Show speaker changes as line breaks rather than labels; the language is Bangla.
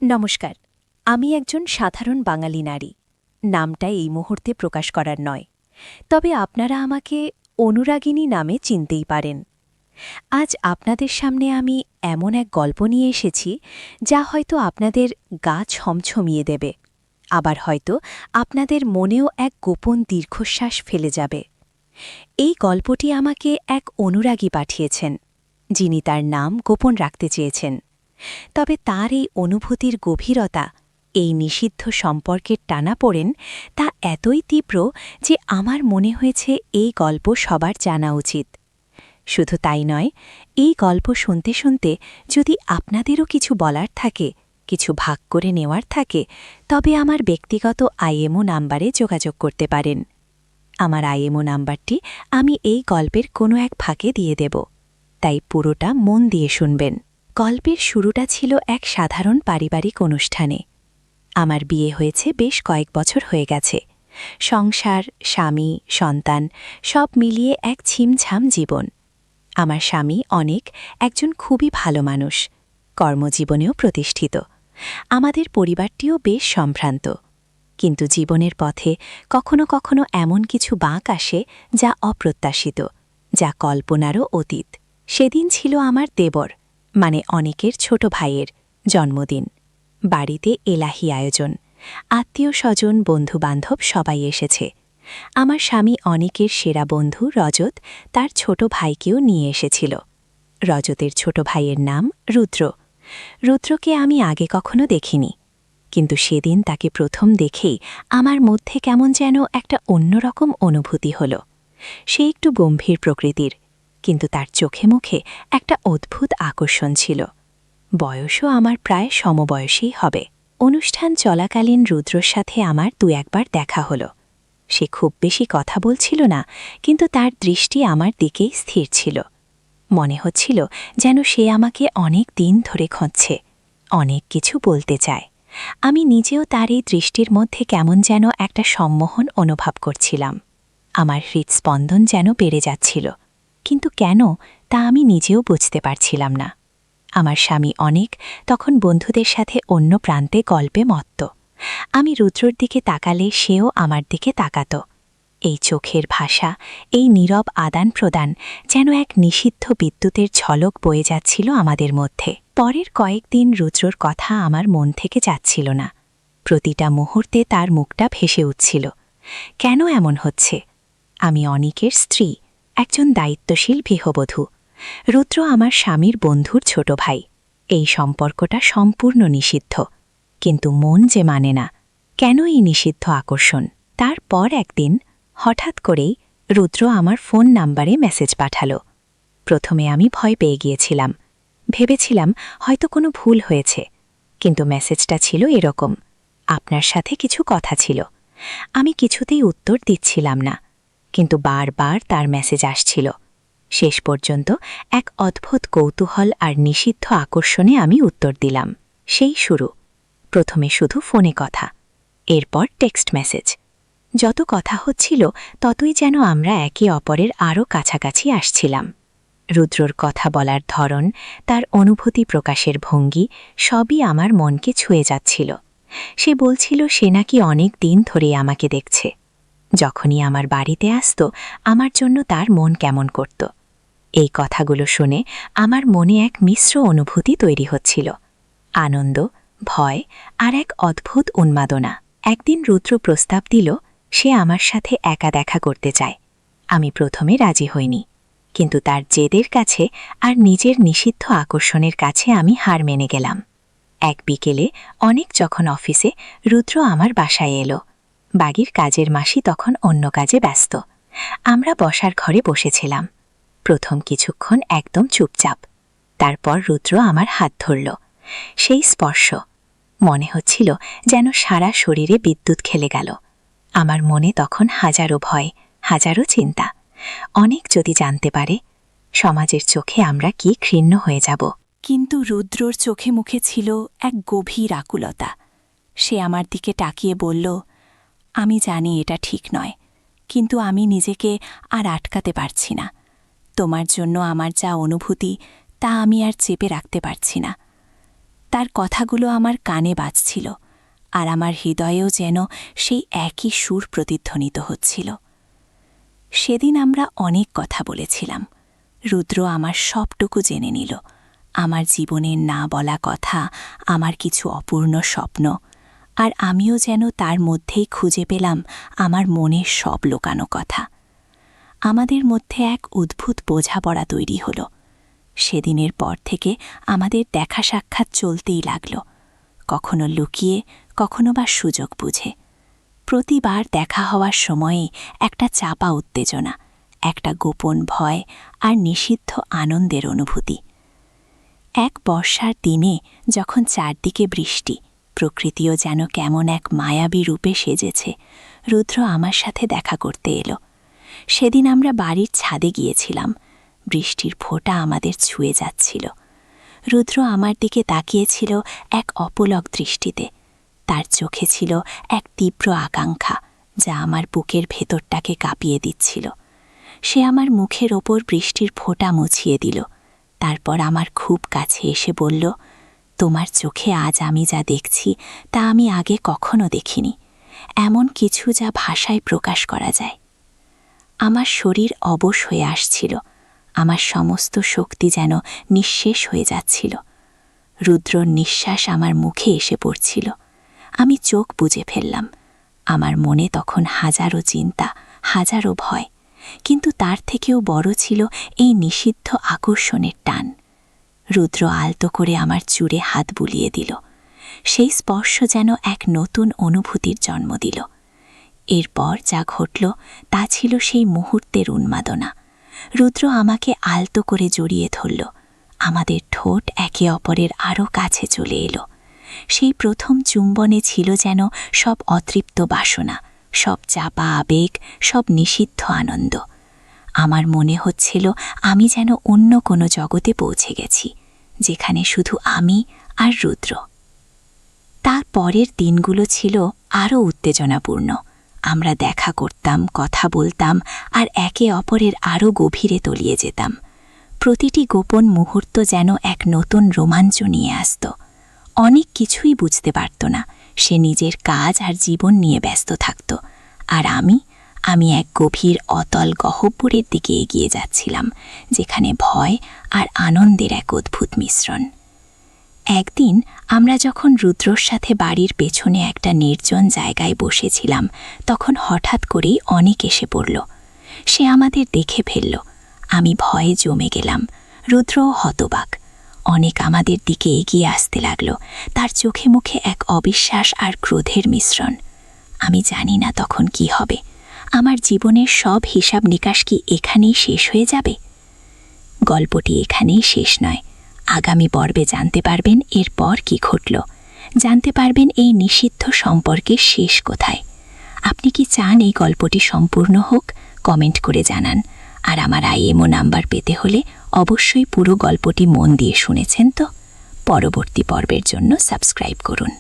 নমস্কার। আমি একজন সাধারণ বাঙালি নারী। নামটা এই মুহূর্তে প্রকাশ করার নয়। তবে আপনারা আমাকে অনুরাগিনী নামে চিনতেই পারেন। আজ আপনাদের সামনে আমি এমন এক গল্প নিয়ে এসেছি যা হয়তো আপনাদের গা ছমছমিয়ে দেবে, আবার হয়তো আপনাদের মনেও এক গোপন দীর্ঘশ্বাস ফেলে যাবে। এই গল্পটি আমাকে এক অনুরাগী পাঠিয়েছেন, যিনি তার নাম গোপন রাখতে চেয়েছেন। তবে তার এই অনুভূতির গভীরতা, এই নিষিদ্ধ সম্পর্কের টানাপোড়েন, তা এতই তীব্র যে আমার মনে হয়েছে এই গল্প সবার জানা উচিত। শুধু তাই নয়, এই গল্প শুনতে শুনতে যদি আপনাদেরও কিছু বলার থাকে, কিছু ভাগ করে নেওয়ার থাকে, তবে আমার ব্যক্তিগত আইএমও নাম্বারে যোগাযোগ করতে পারেন। আমার আইএমও নাম্বারটি আমি এই গল্পের কোনো এক ফাঁকে দিয়ে দেব, তাই পুরোটা মন দিয়ে শুনবেন। গল্পের শুরুটা ছিল এক সাধারণ পারিবারিক অনুষ্ঠানে। আমার বিয়ে হয়েছে বেশ কয়েক বছর হয়ে গেছে। সংসার, স্বামী, সন্তান সব মিলিয়ে এক ছিমছাম জীবন। আমার স্বামী একজন খুবই ভালো মানুষ, কর্মজীবনেও প্রতিষ্ঠিত। আমাদের পরিবারটিও বেশ সম্ভ্রান্ত। কিন্তু জীবনের পথে কখনো কখনো এমন কিছু বাঁক আসে যা অপ্রত্যাশিত, যা কল্পনারও অতীত। সেদিন ছিল আমার দেবর, মানে অনেকের ছোট ভাইয়ের জন্মদিন। বাড়িতে এলাহি আয়োজন, আত্মীয় স্বজন, বন্ধুবান্ধব সবাই এসেছে। আমার স্বামী অনেকের সেরা বন্ধু রজত তার ছোট ভাইকেও নিয়ে এসেছিল। রজতের ছোট ভাইয়ের নাম রুদ্র। রুদ্রকে আমি আগে কখনো দেখিনি, কিন্তু সেদিন তাকে প্রথম দেখেই আমার মধ্যে কেমন যেন একটা অন্যরকম অনুভূতি হল। সে একটু গম্ভীর প্রকৃতির, কিন্তু তার চোখে মুখে একটা অদ্ভুত আকর্ষণ ছিল। বয়সও আমার প্রায় সমবয়সী হবে। অনুষ্ঠান চলাকালীন রুদ্রর সাথে আমার একবার দেখা হল। সে খুব বেশি কথা বলছিল না, কিন্তু তার দৃষ্টি আমার দিকেই স্থির ছিল। মনে হচ্ছিল যেন সে আমাকে অনেক দিন ধরে খুঁজছে, অনেক কিছু বলতে চায়। আমি নিজেও তার এই দৃষ্টির মধ্যে কেমন যেন একটা সম্মোহন অনুভব করছিলাম। আমার হৃৎস্পন্দন যেন বেড়ে যাচ্ছিল, কিন্তু কেন তা আমি নিজেও বুঝতে পারছিলাম না। আমার স্বামী তখন বন্ধুদের সাথে অন্য প্রান্তে গল্পে মত্ত। আমি রুদ্রর দিকে তাকালে সেও আমার দিকে তাকাত। এই চোখের ভাষা, এই নীরব আদান প্রদান যেন এক নিষিদ্ধ বিদ্যুতের ঝলক বয়ে যাচ্ছিল আমাদের মধ্যে। পরের কয়েকদিন রুদ্রর কথা আমার মন থেকে যাচ্ছিল না। প্রতিটা মুহূর্তে তার মুখটা ভেসে উঠছিল। কেন এমন হচ্ছে? আমি অনিকের স্ত্রী, একজন দায়িত্বশীল গৃহবধূ। রুদ্র আমার স্বামীর বন্ধুর ছোট ভাই। এই সম্পর্কটা সম্পূর্ণ নিষিদ্ধ, কিন্তু মন যে মানে না। কেন এই নিষিদ্ধ আকর্ষণ? তারপর একদিন হঠাৎ করেই রুদ্র আমার ফোন নাম্বারে মেসেজ পাঠালো। প্রথমে আমি ভয় পেয়ে গিয়েছিলাম, ভেবেছিলাম হয়তো কোনো ভুল হয়েছে। কিন্তু মেসেজটা ছিল এরকম: আপনার সাথে কিছু কথা ছিল। আমি কিছুতেই উত্তর দিচ্ছিলাম না, কিন্তু বারবার তার মেসেজ আসছিল। শেষ পর্যন্ত এক অদ্ভুত কৌতূহল আর নিষিদ্ধ আকর্ষণে আমি উত্তর দিলাম। সেই শুরু। প্রথমে শুধু ফোনে কথা, এরপর টেক্সট মেসেজ। যত কথা হচ্ছিল ততই যেন আমরা একে অপরের আরও কাছাকাছি আসছিলাম। রুদ্রর কথা বলার ধরন, তার অনুভূতি প্রকাশের ভঙ্গি সবই আমার মনকে ছুঁয়ে যাচ্ছিল। সে বলছিল সে নাকি অনেক দিন ধরে আমাকে দেখছে। যখনই আমার বাড়িতে আসত, আমার জন্য তার মন কেমন করত। এই কথাগুলো শুনে আমার মনে এক মিশ্র অনুভূতি তৈরি হচ্ছিল: আনন্দ, ভয় আর এক অদ্ভুত উন্মাদনা। একদিন রুদ্র প্রস্তাব দিল সে আমার সাথে একা দেখা করতে চায়। আমি প্রথমে রাজি হইনি, কিন্তু তার জেদের কাছে আর নিজের নিষিদ্ধ আকর্ষণের কাছে আমি হার মেনে গেলাম। এক বিকেলে যখন অফিসে, রুদ্র আমার বাসায় এলো। বাগির কাজের মাসি তখন অন্য কাজে ব্যস্ত। আমরা বসার ঘরে বসেছিলাম। প্রথম কিছুক্ষণ একদম চুপচাপ। তারপর রুদ্র আমার হাত ধরল। সেই স্পর্শ, মনে হচ্ছিল যেন সারা শরীরে বিদ্যুৎ খেলে গেল। আমার মনে তখন হাজারো ভয়, হাজারো চিন্তা। যদি জানতে পারে, সমাজের চোখে আমরা কি ঘৃণ্য হয়ে যাব। কিন্তু রুদ্রর চোখে মুখে ছিল এক গভীর আকুলতা। সে আমার দিকে তাকিয়ে বলল, আমি জানি এটা ঠিক নয়, কিন্তু আমি নিজেকে আর আটকাতে পারছি না। তোমার জন্য আমার যা অনুভূতি তা আমি আর চেপে রাখতে পারছি না। তার কথাগুলো আমার কানে বাজছিল, আর আমার হৃদয়েও যেন সেই একই সুর প্রতিধ্বনিত হচ্ছিল। সেদিন আমরা অনেক কথা বলেছিলাম। রুদ্র আমার সবটুকু জেনে নিল, আমার জীবনের না বলা কথা, আমার কিছু অপূর্ণ স্বপ্ন, আর আমিও যেন তার মধ্যেই খুঁজে পেলাম আমার মনের সব লোকানো কথা। আমাদের মধ্যে এক অদ্ভুত বোঝাপড়া তৈরি হল। সেদিনের পর থেকে আমাদের দেখা সাক্ষাৎ চলতেই লাগল, কখনো লুকিয়ে, কখনো বা সুযোগ বুঝে। প্রতিবার দেখা হওয়ার সময়েই একটা চাপা উত্তেজনা, একটা গোপন ভয় আর নিষিদ্ধ আনন্দের অনুভূতি। এক বর্ষার দিনে যখন চারদিকে বৃষ্টি, প্রকৃতিও যেন কেমন এক মায়াবী রূপে সেজেছে, রুদ্র আমার সাথে দেখা করতে এলো। সেদিন আমরা বাড়ির ছাদে গিয়েছিলাম। বৃষ্টির ফোঁটা আমাদের ছুঁয়ে যাচ্ছিল। রুদ্র আমার দিকে তাকিয়েছিল এক অপলক দৃষ্টিতে। তার চোখে ছিল এক তীব্র আকাঙ্ক্ষা, যা আমার বুকের ভেতরটাকে কাঁপিয়ে দিচ্ছিল। সে আমার মুখের ওপর বৃষ্টির ফোঁটা মুছিয়ে দিল, তারপর আমার খুব কাছে এসে বলল, তোমার চোখে আজ আমি যা দেখছি তা আমি আগে কখনো দেখিনি, এমন কিছু যা ভাষায় প্রকাশ করা যায়। আমার শরীর অবশ হয়ে আসছিল, আমার সমস্ত শক্তি যেন নিঃশেষ হয়ে যাচ্ছিল। রুদ্রর নিঃশ্বাস আমার মুখে এসে পড়ছিল। আমি চোখ বুজে ফেললাম। আমার মনে তখন হাজারো চিন্তা, হাজারো ভয়, কিন্তু তার থেকেও বড় ছিল এই নিষিদ্ধ আকর্ষণের টান। রুদ্র আলতো করে আমার চুড়ে হাত বুলিয়ে দিল। সেই স্পর্শ যেন এক নতুন অনুভূতির জন্ম দিল। এরপর যা ঘটল তা ছিল সেই মুহূর্তের উন্মাদনা। রুদ্র আমাকে আলতো করে জড়িয়ে ধরল। আমাদের ঠোঁট একে অপরের আরও কাছে চলে এলো। সেই প্রথম চুম্বনে ছিল যেন সব অতৃপ্ত বাসনা, সব চাপা আবেগ, সব নিষিদ্ধ আনন্দ। আমার মনে হচ্ছিল আমি যেন অন্য কোনো জগতে পৌঁছে গেছি, যেখানে শুধু আমি আর রুদ্র। তার পরের দিনগুলো ছিল আরও উত্তেজনাপূর্ণ। আমরা দেখা করতাম, কথা বলতাম, আর একে অপরের আরও গভীরে তলিয়ে যেতাম। প্রতিটি গোপন মুহূর্ত যেন এক নতুন রোমাঞ্চ নিয়ে আসত। অনেক কিছুই বুঝতে পারত না। সে নিজের কাজ আর জীবন নিয়ে ব্যস্ত থাকত, আর আমি এক গভীর অতল গহ্বরের দিকে এগিয়ে যাচ্ছিলাম, যেখানে ভয় আর আনন্দের এক অদ্ভুত মিশ্রণ। একদিন আমরা যখন রুদ্রর সাথে বাড়ির পেছনে একটা নির্জন জায়গায় বসেছিলাম, তখন হঠাৎ করেই অনেক এসে পড়ল। সে আমাদের দেখে ফেলল। আমি ভয়ে জমে গেলাম। রুদ্রও হতবাক। অনেক আমাদের দিকে এগিয়ে আসতে লাগল, তার চোখে মুখে এক অবিশ্বাস আর ক্রোধের মিশ্রণ। আমি জানি না তখন কি হবে। আমার জীবনের সব হিসাব নিকাশ কি এখানেই শেষ হয়ে যাবে? গল্পটি এখানেই শেষ নয়। আগামী পর্বে জানতে পারবেন এরপর কি ঘটল, জানতে পারবেন এই নিষিদ্ধ সম্পর্কের শেষ কোথায়। আপনি কি চান এই গল্পটি সম্পূর্ণ হোক? কমেন্ট করে জানান। আর আমার IMO নাম্বার পেতে হলে অবশ্যই পুরো গল্পটি মন দিয়ে শুনেছেন তো? পরবর্তী পর্বের জন্য সাবস্ক্রাইব করুন।